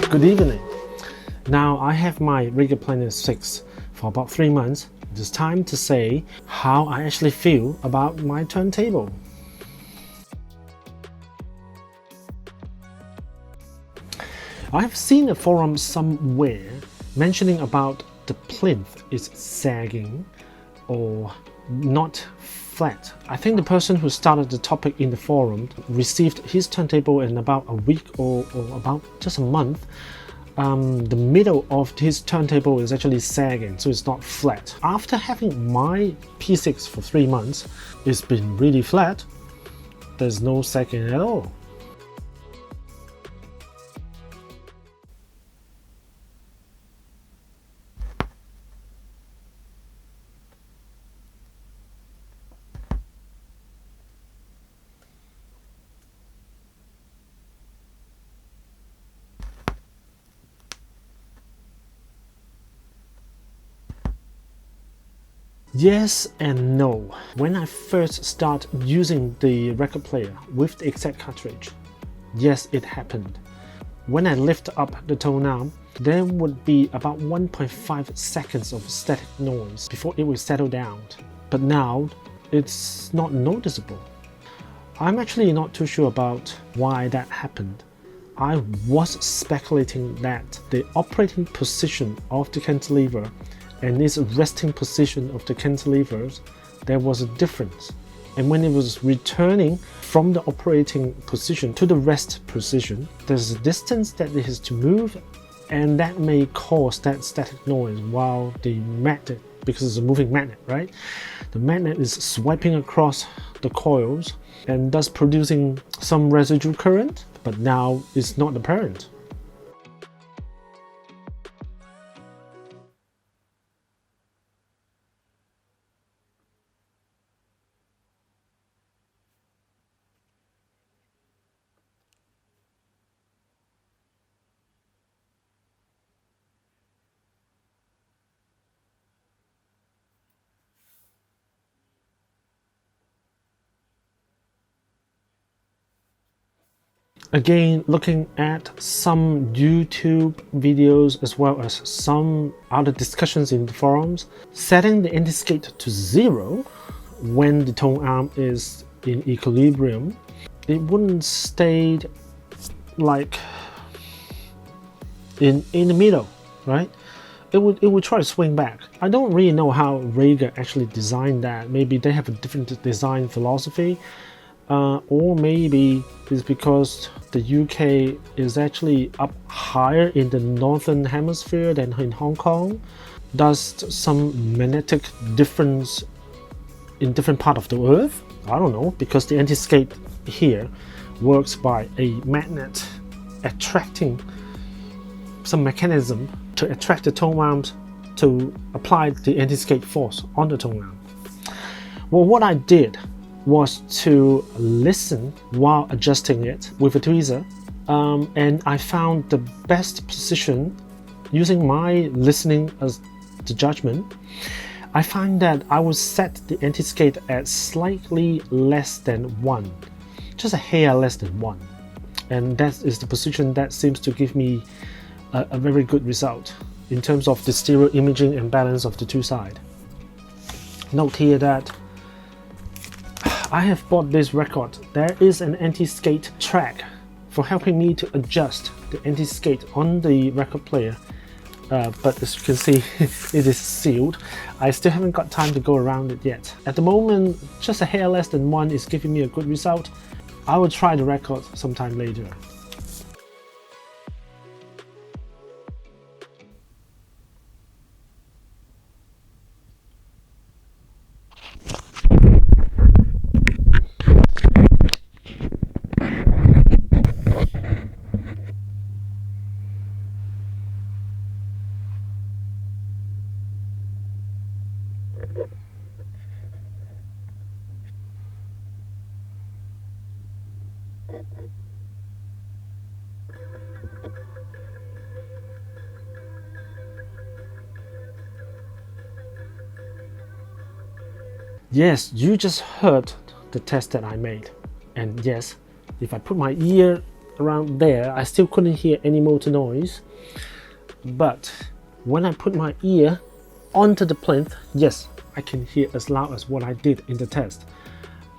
Good evening. Now I have my Rega Planar P6 for about 3 months. It is time to say how I actually feel about my turntable. I have seen a forum somewhere mentioning about the plinth is sagging or not flat. I think the person who started the topic in the forum received his turntable in about a week or about just a month. The middle of his turntable is actually sagging, so it's not flat. After having my P6 for 3 months, it's been really flat. There's no sagging at all. Yes and no. When I first start using the record player with the exact cartridge, yes, it happened. When I lift up the tone arm, there would be about 1.5 seconds of static noise before it will settle down. But now, it's not noticeable. I'm actually not too sure about why that happened. I was speculating that the operating position of the cantilever and its resting position of the cantilevers, there was a difference. And when it was returning from the operating position to the rest position, there's a distance that it has to move, and that may cause that static noise while the magnet, because it's a moving magnet, right? The magnet is swiping across the coils and thus producing some residual current, but now it's not apparent. Again, looking at some YouTube videos as well as some other discussions in the forums, setting the anti-skate to 0 when the tone arm is in equilibrium, it wouldn't stay like in the middle, right? It would try to swing back. I don't really know how Rega actually designed that. Maybe they have a different design philosophy. Or maybe it's because the UK is actually up higher in the northern hemisphere than in Hong Kong. Does some magnetic difference in different part of the earth? I don't know, because the anti-skate here works by a magnet attracting some mechanism to attract the tone arms to apply the anti-skate force on the tone arm. Well, what I did was to listen while adjusting it with a tweezer, and I found the best position using my listening as the judgment. I find that I would set the anti-skate at slightly less than 1, just a hair less than 1, and that is the position that seems to give me a very good result in terms of the stereo imaging and balance of the two sides. Note here that I have bought this record. There is an anti-skate track for helping me to adjust the anti-skate on the record player, but as you can see, it is sealed. I still haven't got time to go around it yet. At the moment, just a hair less than 1 is giving me a good result. I will try the record sometime later. Yes, you just heard the test that I made. And yes, if I put my ear around there, I still couldn't hear any motor noise. But when I put my ear onto the plinth, yes, I can hear as loud as what I did in the test.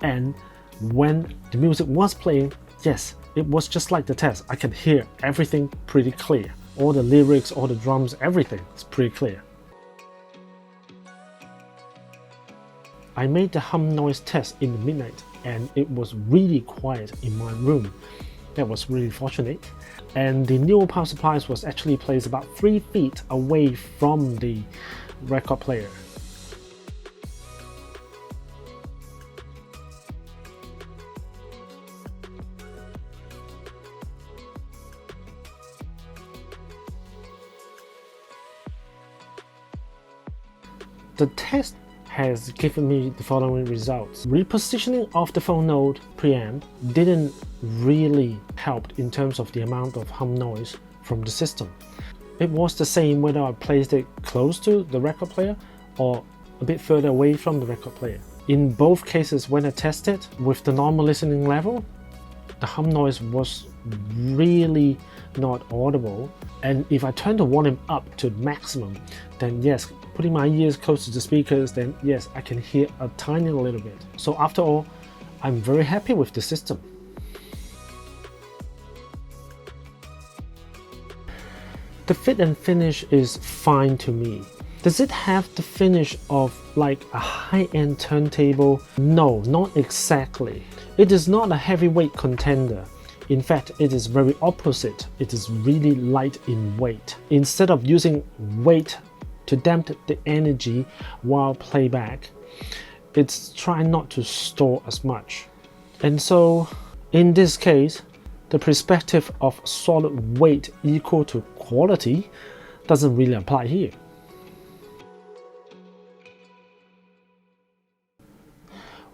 And when the music was playing, yes, it was just like the test. I can hear everything pretty clear. All the lyrics, all the drums, everything is pretty clear. I made the hum noise test in the midnight, and it was really quiet in my room. That was really fortunate. And the new power supply was actually placed about 3 feet away from the record player. The test has given me the following results. Repositioning of the phone node preamp didn't really help in terms of the amount of hum noise from the system. It was the same whether I placed it close to the record player or a bit further away from the record player. In both cases, when I tested with the normal listening level, the hum noise was really not audible. And if I turn the volume up to maximum, then yes, putting my ears close to the speakers, then yes, I can hear a tiny little bit. So after all, I'm very happy with the system. The fit and finish is fine to me. Does it have the finish of like a high-end turntable? No, not exactly. It is not a heavyweight contender. In fact, it is very opposite. It is really light in weight. Instead of using weight to dampen the energy while playback, it's trying not to store as much. And so in this case, the perspective of solid weight equal to quality doesn't really apply here.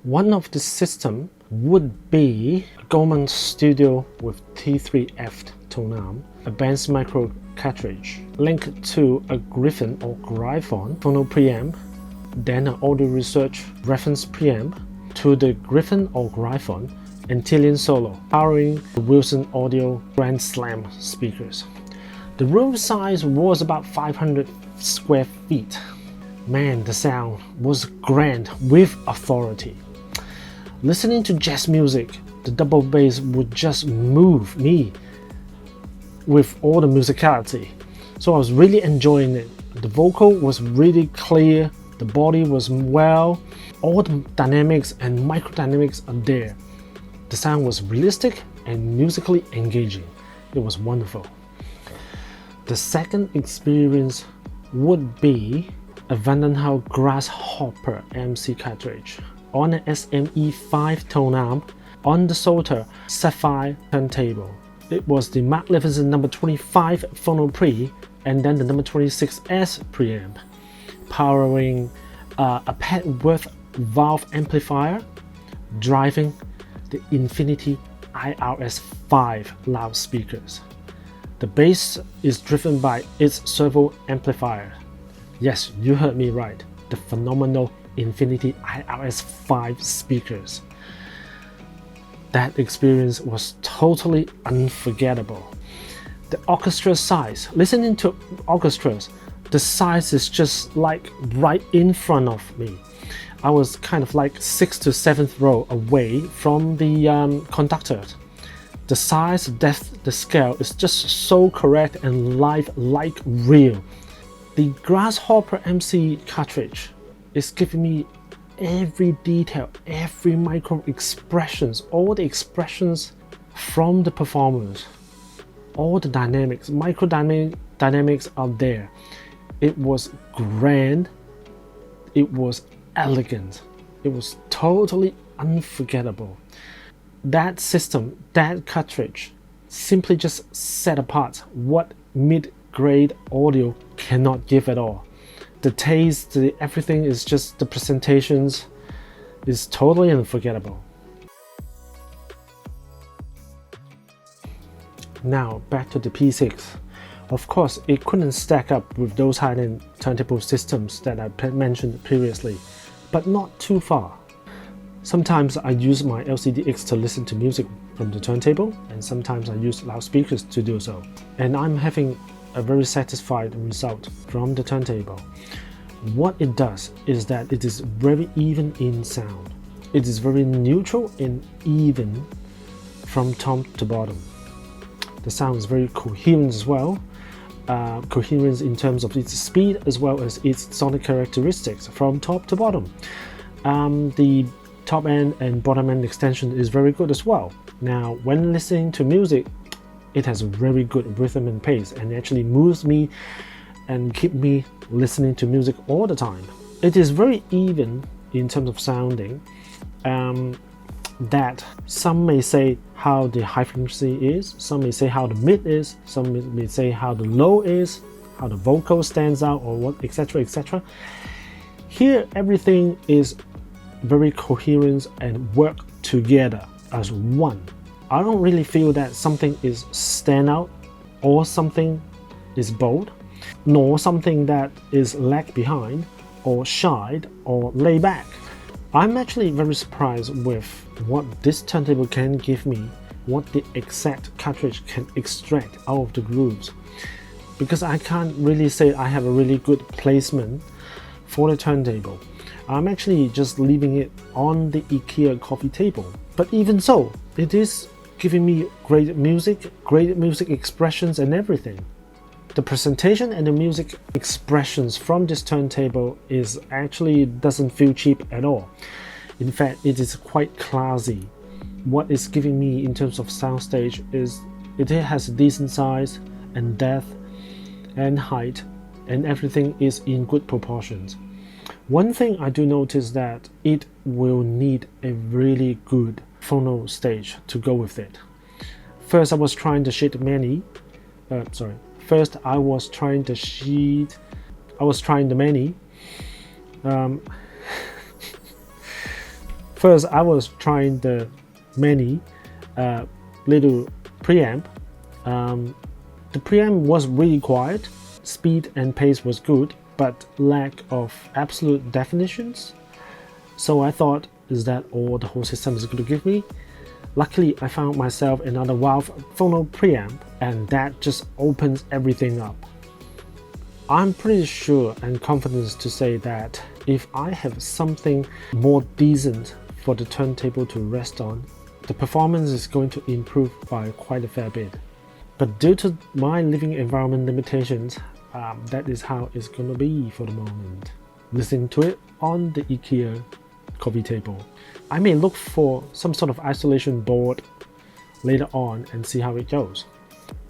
One of the system would be Goldman Studio with T3F tone arm, a Benz micro cartridge linked to a Griffin or Gryphon phono preamp, then an audio research reference preamp to the Griffin or Gryphon Antillean Solo, powering the Wilson Audio Grand Slam speakers. The room size was about 500 square feet. Man, the sound was grand with authority. Listening to jazz music, the double bass would just move me with all the musicality. So I was really enjoying it. The vocal was really clear, the body was well, all the dynamics and microdynamics are there. The sound was realistic and musically engaging. It was wonderful. The second experience would be a Vandenhauer Grasshopper MC cartridge on an SME5 tone amp on the Soter Sapphire turntable. It was the Mark Levinson number 25 phono pre and then the number 26S preamp, powering a Petworth valve amplifier, driving the Infinity IRS5 loudspeakers. The bass is driven by its servo amplifier. Yes, you heard me right, the phenomenal Infinity IRS5 speakers. That experience was totally unforgettable. The orchestra size, listening to orchestras, the size is just like right in front of me. I was kind of like 6th to 7th row away from the conductor. The size, the depth, the scale is just so correct and live like real. The Grasshopper MC cartridge is giving me every detail, every micro expressions, all the expressions from the performers, all the dynamics, dynamics are there. It was grand, it was elegant, it was totally unforgettable. That system, that cartridge, simply just set apart what mid-grade audio cannot give at all. The taste, everything is just, the presentations is totally unforgettable. Now back to the P6. Of course, it couldn't stack up with those high-end turntable systems that I mentioned previously, but not too far. Sometimes I use my LCDX to listen to music from the turntable, and sometimes I use loudspeakers to do so. And I'm having a very satisfied result from the turntable. What it does is that it is very even in sound. It is very neutral and even from top to bottom. The sound is very coherent as well. Coherence in terms of its speed as well as its sonic characteristics from top to bottom. The top end and bottom end extension is very good as well. Now, when listening to music, it has a very good rhythm and pace, and actually moves me and keep me listening to music all the time. It is very even in terms of sounding. That some may say how the high frequency is, some may say how the mid is, some may say how the low is, how the vocal stands out, or what, etc., etc. Here, everything is very coherent and work together as one. I don't really feel that something is stand out or something is bold, nor something that is lag behind or shied or lay back. I'm actually very surprised with what this turntable can give me, what the exact cartridge can extract out of the grooves, because I can't really say I have a really good placement for the turntable. I'm actually just leaving it on the IKEA coffee table, but even so, it is giving me great music expressions and everything. The presentation and the music expressions from this turntable is actually doesn't feel cheap at all. In fact, it is quite classy. What it's giving me in terms of soundstage is it has a decent size and depth and height, and everything is in good proportions. One thing I do notice that it will need a really good phono stage to go with it. First, I was trying the sheet many. First, I was trying the many. First, I was trying the many little preamp. The preamp was really quiet. Speed and pace was good, but lack of absolute definitions. So I thought, is that all the whole system is going to give me? Luckily, I found myself another Valve phono preamp, and that just opens everything up. I'm pretty sure and confident to say that if I have something more decent for the turntable to rest on, the performance is going to improve by quite a fair bit. But due to my living environment limitations, that is how it's going to be for the moment. Listening to it on the IKEA coffee table. I may look for some sort of isolation board later on and see how it goes.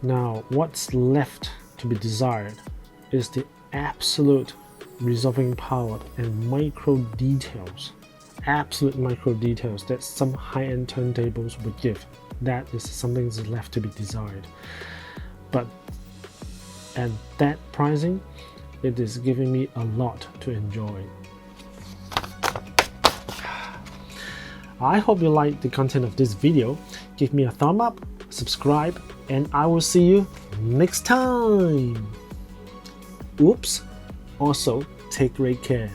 Now, what's left to be desired is the absolute resolving power and micro details. Absolute micro details that some high-end turntables would give. That is something that's left to be desired. But at that pricing, it is giving me a lot to enjoy. I hope you liked the content of this video. Give me a thumb up, subscribe, and I will see you next time. Oops. Also, take great care.